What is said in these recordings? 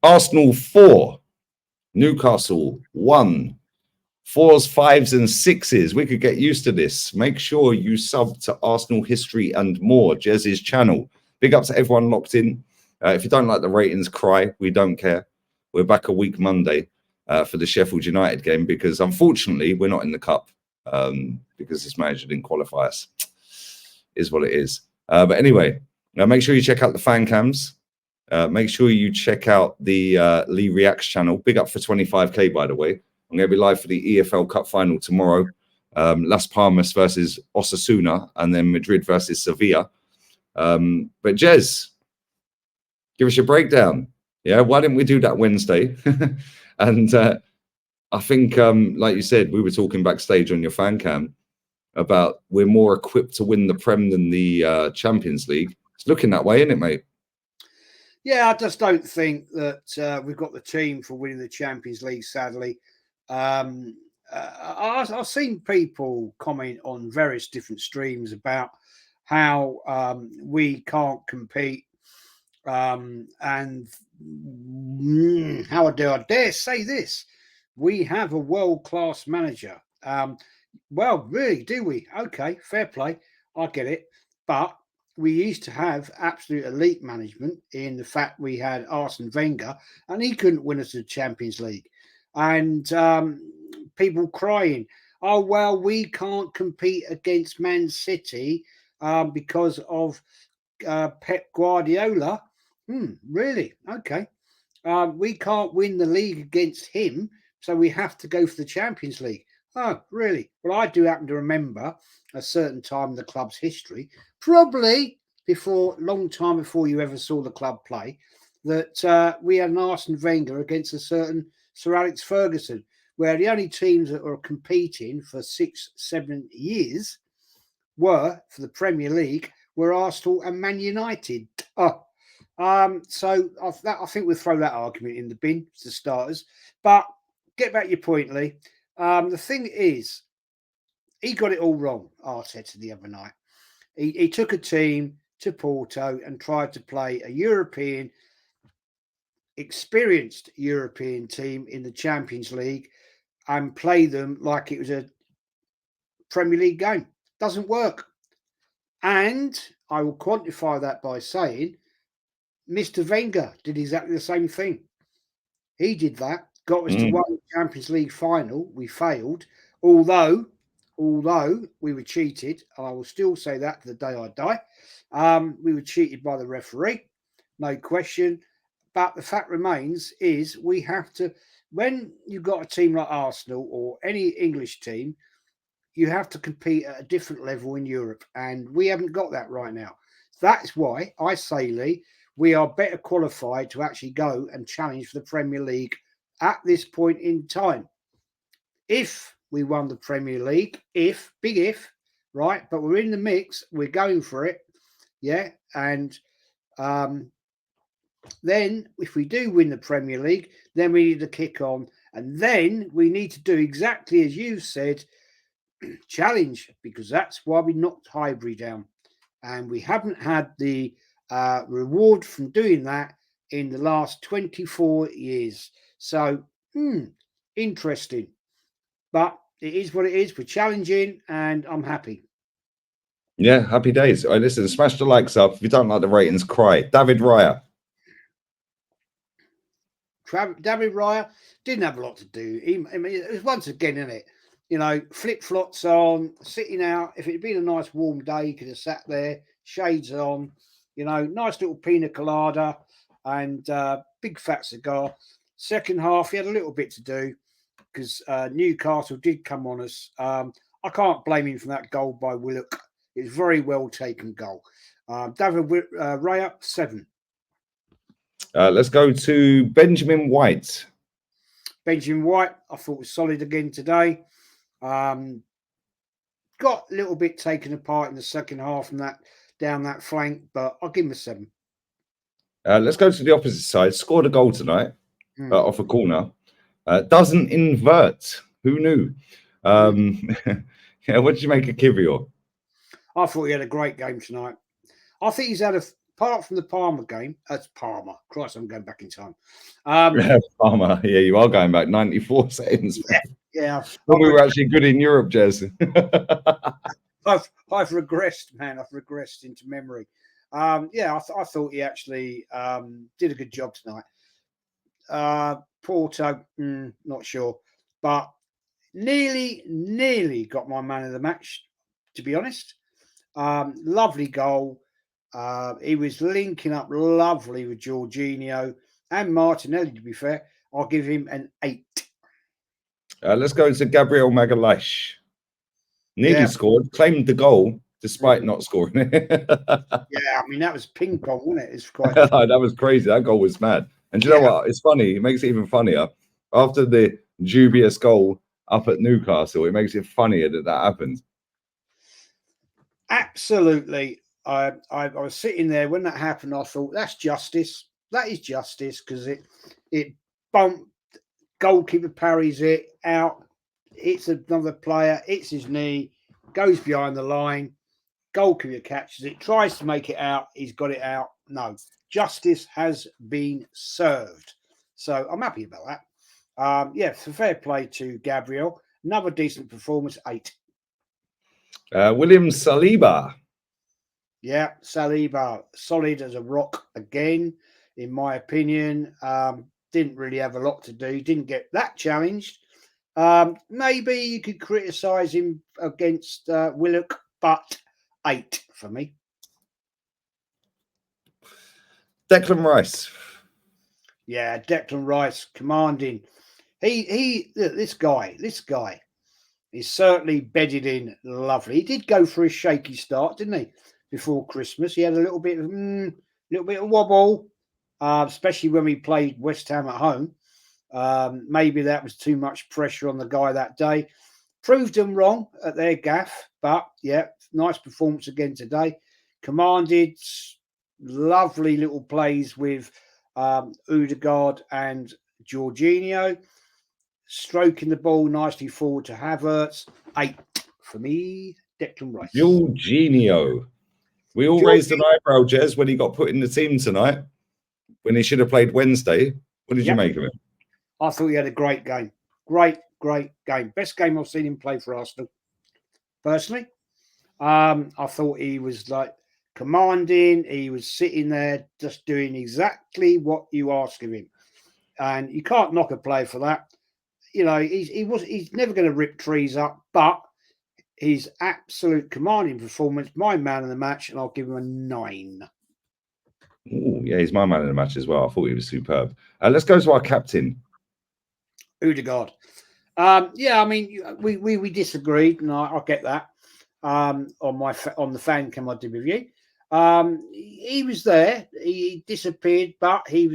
Arsenal 4, Newcastle 1. 4s, 5s, and 6s. We could get used to this. Make sure you sub to Arsenal History and More, Jez's channel. Big up to everyone locked in. If you don't like the ratings, cry. We don't care. We're back a week Monday for the Sheffield United game because, unfortunately, we're not in the Cup because this manager didn't qualify us. Is what it is. But anyway, make sure you check out the fan cams. Make sure you check out the Lee Reacts channel. Big up for 25k, by the way. I'm going to be live for the EFL Cup final tomorrow. Las Palmas versus Osasuna, and then Madrid versus Sevilla. But Jez, give us your breakdown. Yeah, why didn't we do that Wednesday? And I think, like you said, we were talking backstage on your fan cam about we're more equipped to win the Prem than the Champions League. It's looking that way, isn't it, mate? Yeah, I just don't think that we've got the team for winning the Champions League, sadly. I've seen people comment on various different streams about how we can't compete, and how I dare say this: we have a world-class manager. Well, really, do we? Okay, fair play. I get it, but we used to have absolute elite management in the fact we had Arsene Wenger, and he couldn't win us the Champions League. And people crying, oh, well, we can't compete against Man City because of Pep Guardiola. Really? Okay. We can't win the league against him, so we have to go for the Champions League. Oh, really? Well, I do happen to remember a certain time in the club's history, probably long time before you ever saw the club play, that we had an Arsene Wenger against a certain Sir Alex Ferguson, where the only teams that were competing for 6-7 years were for the Premier League were Arsenal and Man United. So I think we'll throw that argument in the bin for starters. But get back to your point, Lee. The thing is, he got it all wrong, Arteta, the other night. He took a team to Porto and tried to play a experienced European team in the Champions League and play them like it was a Premier League game. Doesn't work. And I will quantify that by saying Mr. Wenger did exactly the same thing. He did that, got us to one Champions League final. We failed, although we were cheated, and I will still say that to the day I die. We were cheated by the referee, no question. But the fact remains is we have to, when you've got a team like Arsenal or any English team, you have to compete at a different level in Europe. And we haven't got that right now. That's why I say, Lee, we are better qualified to actually go and challenge for the Premier League at this point in time. If we won the Premier League, big if, right? But we're in the mix. We're going for it. Yeah. And then if we do win the Premier League, then we need to kick on. And then we need to do exactly as you said, challenge, because that's why we knocked Highbury down. And we haven't had the reward from doing that in the last 24 years. So, interesting. But it is what it is. We're challenging and I'm happy. Yeah, happy days. All right, listen, smash the likes up. If you don't like the ratings, cry. David Raya. David Raya didn't have a lot to do. It was once again, isn't it? You know, flip-flops on, sitting out. If it had been a nice warm day, he could have sat there, shades on, you know, nice little pina colada and big fat cigar. Second half, he had a little bit to do because Newcastle did come on us. I can't blame him for that goal by Willock. It's a very well taken goal. David Raya, 7. Let's go to Benjamin White. Benjamin White, I thought was solid again today. Got a little bit taken apart in the second half and that down that flank, but I'll give him a 7. Let's go to the opposite side. Scored a goal tonight off a corner. Doesn't invert. Who knew? Yeah, what did you make of Kivior? I thought he had a great game tonight. I think he's had apart from the Palmer game, that's Palmer. Christ, I'm going back in time. Palmer, yeah, you are going back 94 seconds. Yeah. When we were actually good in Europe, Jez. I've regressed, man. I've regressed into memory. Yeah, I thought he actually did a good job tonight. Porto, not sure, but nearly got my man of the match, to be honest. Lovely goal. He was linking up lovely with Jorginho and Martinelli, to be fair. I'll give him an 8. Let's go to Gabriel Magalhaes. Nearly scored, claimed the goal despite not scoring it. Yeah, I mean, that was ping pong, wasn't it? It's quite. That was crazy. That goal was mad. And do you know what? It's funny. It makes it even funnier. After the dubious goal up at Newcastle, it makes it funnier that happened. Absolutely. I was sitting there when that happened. I thought that's justice. That is justice because it bumped. Goalkeeper parries it out. It's another player. It's his knee. Goes behind the line. Goalkeeper catches it. Tries to make it out. He's got it out. No, justice has been served. So I'm happy about that. Yeah, so fair play to Gabriel. Another decent performance. 8. William Saliba. Yeah, Saliba, solid as a rock again, in my opinion. Didn't really have a lot to do. Didn't get that challenged. Maybe you could criticise him against Willock, but 8 for me. Declan Rice. Yeah, Declan Rice, commanding. This guy is certainly bedded in lovely. He did go for a shaky start, didn't he? Before Christmas, he had a little bit of wobble, especially when we played West Ham at home. Maybe that was too much pressure on the guy that day. Proved them wrong at their gaff, but yeah, nice performance again today. Commanded lovely little plays with Odegaard and Jorginho, stroking the ball nicely forward to Havertz. 8 for me, Declan Rice. Jorginho. We all raised an eyebrow, Jez, when he got put in the team tonight, when he should have played Wednesday. What did you make of it? I thought he had a great game. Great game. Best game I've seen him play for Arsenal, personally. I thought he was like commanding. He was sitting there just doing exactly what you ask of him. And you can't knock a player for that. You know, he's never going to rip trees up, but his absolute commanding performance, my man of the match, and I'll give him a 9. Oh, yeah, he's my man of the match as well. I thought he was superb. Let's go to our captain, Odegaard. Yeah, I mean, we disagreed, and I get that. On the fan cam I did with you. He was there. He disappeared, but he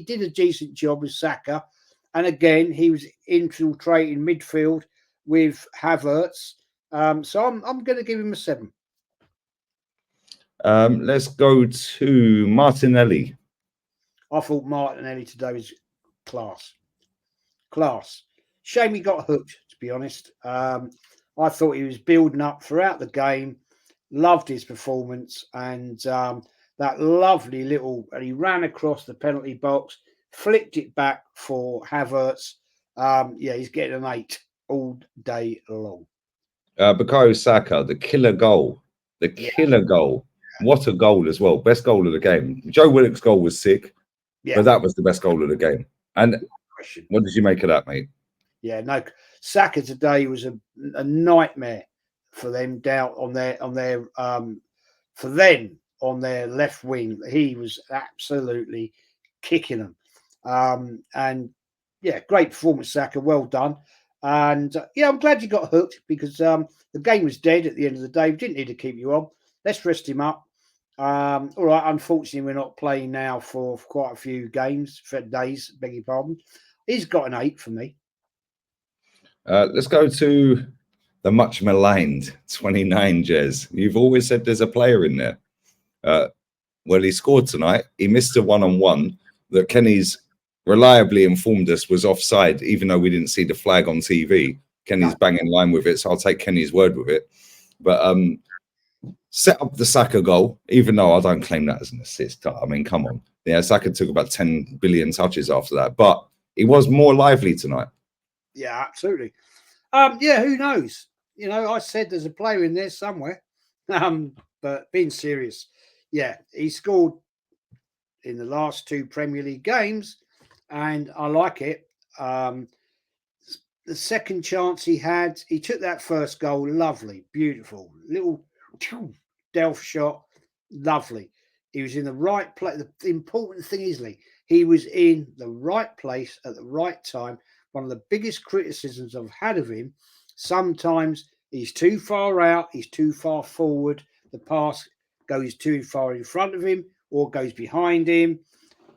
did a decent job with Saka, and again he was infiltrating midfield with Havertz. So I'm going to give him a 7. Let's go to Martinelli. I thought Martinelli today was class. Shame he got hooked, to be honest. I thought he was building up throughout the game. Loved his performance, and that lovely little. And he ran across the penalty box, flicked it back for Havertz. Yeah, he's getting an 8 all day long. Bukayo Saka, the killer goal. Killer goal. What a goal as well. Best goal of the game. Joe Willock's goal was sick, but that was the best goal of the game. And what did you make of that, mate? Yeah, no, Saka today was a nightmare for them down on their left wing. He was absolutely kicking them. And yeah, great performance, Saka. Well done. And yeah, I'm glad you got hooked because the game was dead at the end of the day. We didn't need to keep you on. Let's rest him up. All right. Unfortunately, we're not playing now for quite a few days. Beg your pardon. He's got an 8 for me. Let's go to the much maligned 29, Jez. You've always said there's a player in there. Well, he scored tonight. He missed a one-on-one that Kenny's reliably informed us was offside, even though we didn't see the flag on TV. Kenny's bang in line with it, so I'll take Kenny's word with it. But set up the Saka goal, even though I don't claim that as an assist. I mean, come on. Yeah, Saka took about 10 billion touches after that, but he was more lively tonight. Yeah, absolutely. Yeah, who knows? You know, I said there's a player in there somewhere. But being serious, yeah, he scored in the last 2 Premier League games, and I like it. The second chance he had, he took that first goal, lovely, beautiful, little delf shot, lovely. He was in the right place. The important thing is, Lee, he was in the right place at the right time. One of the biggest criticisms I've had of him, sometimes he's too far out, he's too far forward, the pass goes too far in front of him or goes behind him.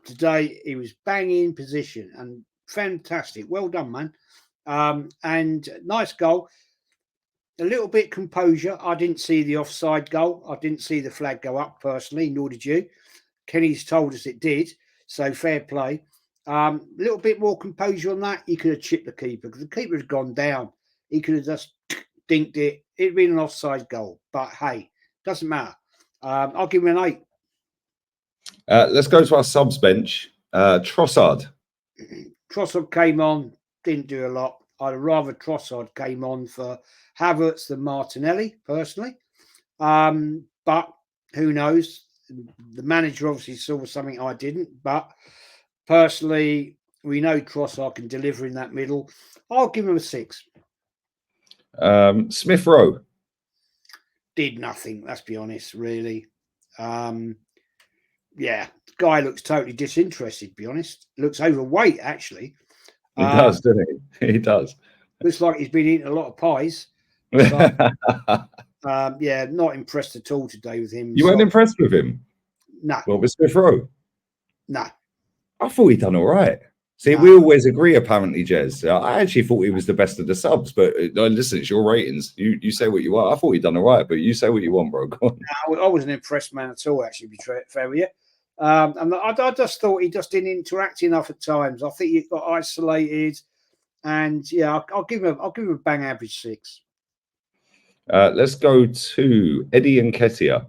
Today, he was banging in position and fantastic. Well done, man. And nice goal. A little bit composure. I didn't see the offside goal. I didn't see the flag go up personally, nor did you. Kenny's told us it did, so fair play. A little bit more composure on that. He could have chipped the keeper because the keeper had gone down. He could have just dinked it. It'd been an offside goal, but hey, doesn't matter. I'll give him an 8. Let's go to our subs bench. Trossard. Trossard came on, didn't do a lot. I'd rather Trossard came on for Havertz than Martinelli, personally. But who knows? The manager obviously saw something I didn't. But personally, we know Trossard can deliver in that middle. I'll give him a 6. Smith Rowe. Did nothing, let's be honest, really. Yeah, guy looks totally disinterested, to be honest. Looks overweight, actually. He does, doesn't he? He does. Looks like he's been eating a lot of pies. So, yeah, not impressed at all today with him. You weren't impressed with him? No. What with Smith Rowe? No. I thought he'd done all right. See, we always agree, apparently, Jez. I actually thought he was the best of the subs, but listen, it's your ratings. You say what you want. I thought he'd done all right, but you say what you want, bro. Go on. No, I wasn't impressed, man, at all, actually, to be fair with you. And I just thought he just didn't interact enough at times. I think he got isolated, and yeah, I'll give him a bang average 6. Let's go to Eddie and Ketia.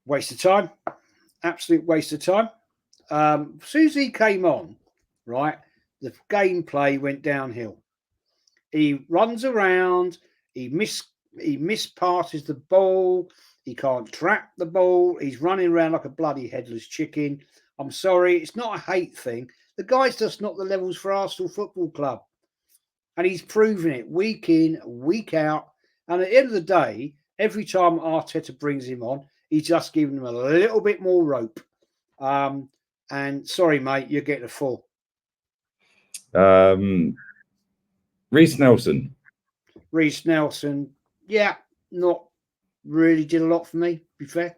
Waste of time, absolute waste of time. As soon as he came on, right, the gameplay went downhill. He runs around, he mispasses the ball, he can't trap the ball, he's running around like a bloody headless chicken. I'm sorry, it's not a hate thing. The guy's just not the levels for Arsenal Football Club. And he's proven it week in, week out. And at the end of the day, every time Arteta brings him on, he's just giving him a little bit more rope. And sorry, mate, you're getting a 4. Reece Nelson. Reece Nelson, yeah, not really did a lot for me, to be fair.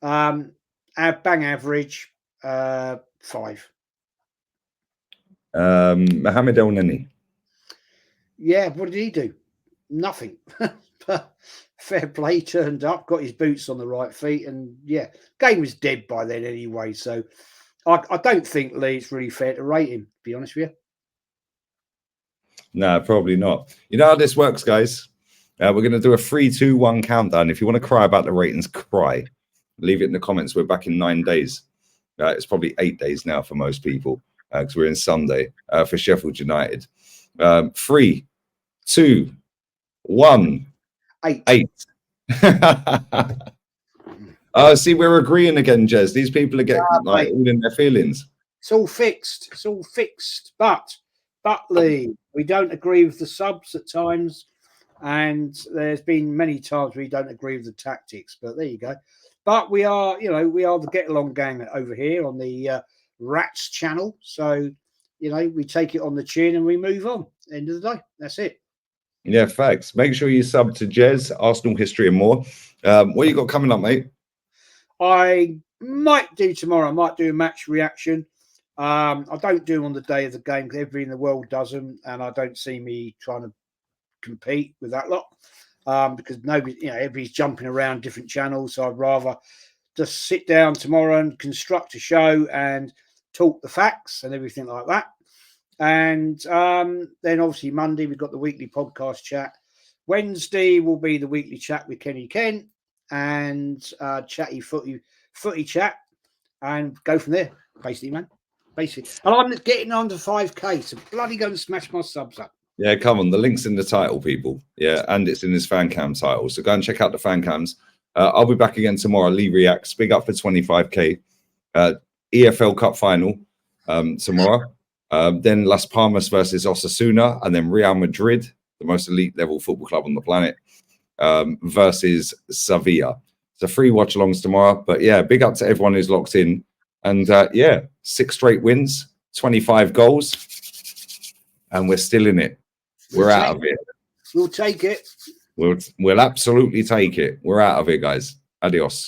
Bang average, 5. Mohamed El Neni. Yeah, what did he do? Nothing. Fair play, turned up, got his boots on the right feet, and yeah, game was dead by then anyway. So I don't think, Lee, it's really fair to rate him, to be honest with you. No, probably not. You know how this works, guys? We're going to do a 3, 2, 1 countdown. If you want to cry about the ratings, cry. Leave it in the comments. We're back in 9 days. It's probably 8 days now for most people because we're in Sunday for Sheffield United. 3, 2, 1. 8. See, we're agreeing again, Jez. These people are getting like all in their feelings. It's all fixed. It's all fixed. But Lee, we don't agree with the subs at times, and there's been many times we don't agree with the tactics. But there you go. But we are the Get Along gang over here on the Rats channel. So, we take it on the chin and we move on. End of the day, that's it. Yeah, facts. Make sure you sub to Jez, Arsenal History and More. What you got coming up, mate? I might do tomorrow. I might do a match reaction. I don't do them on the day of the game because everybody in the world does them, and I don't see me trying to compete with that lot because everybody's jumping around different channels. So I'd rather just sit down tomorrow and construct a show and talk the facts and everything like that. And then obviously Monday we've got the weekly podcast chat Wednesday will be the weekly chat with Kenny Kent and chatty footy chat, and go from there. Basically, man. Basically, and I'm getting on to 5K, so bloody go and smash my subs up. Yeah, come on. The link's in the title, people. Yeah, and it's in this fan cam title. So go and check out the fan cams. I'll be back again tomorrow. Lee reacts. Big up for 25K. EFL Cup final tomorrow. Then Las Palmas versus Osasuna, and then Real Madrid, the most elite level football club on the planet, versus Sevilla. So 3 watch alongs tomorrow. But yeah, big up to everyone who's locked in. And yeah, 6 straight wins, 25 goals, and we're still in it. We're out of it. We'll take it. We'll absolutely take it. We're out of it, guys. Adios.